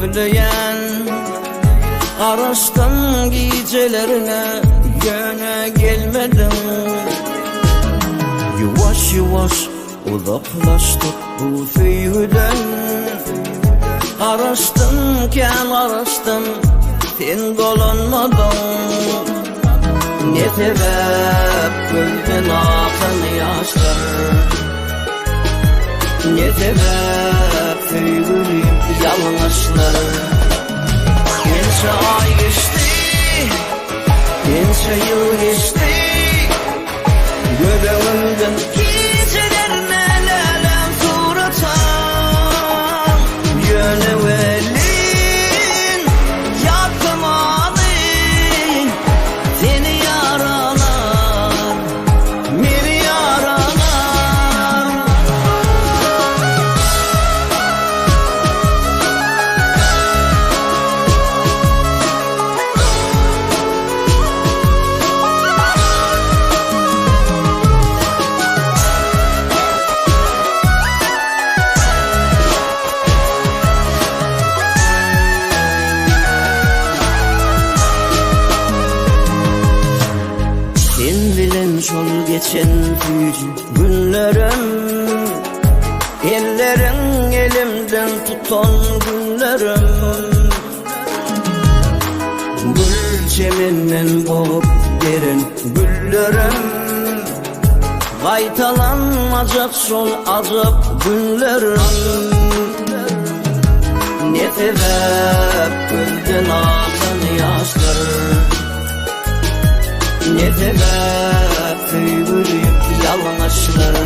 büyüleyen. Araştım gecelerine, yöne gelmedim. Yavaş yavaş uzaklaştık bu füyüden. Araştımken araştım, sen dolanmadın. Ne sebep güldün akın yaşlar, ne sebep füyülüp yanlışlar. Gençe ay geçti, gençe yıl geçti, gözümden gecelerine lelem suratan. Yönü velin yakmadı seni yaralar, beni yaralar. Sen bilen şol geçen büyücü günlerim, ellerin elimden tutan günlerim. Gül çemeninden boğup derin güllerim, kaytalanmayacak şol azap günlerim. Ne sebep güldün akın yaşlar, ne sebep füyülüp yanlışlar.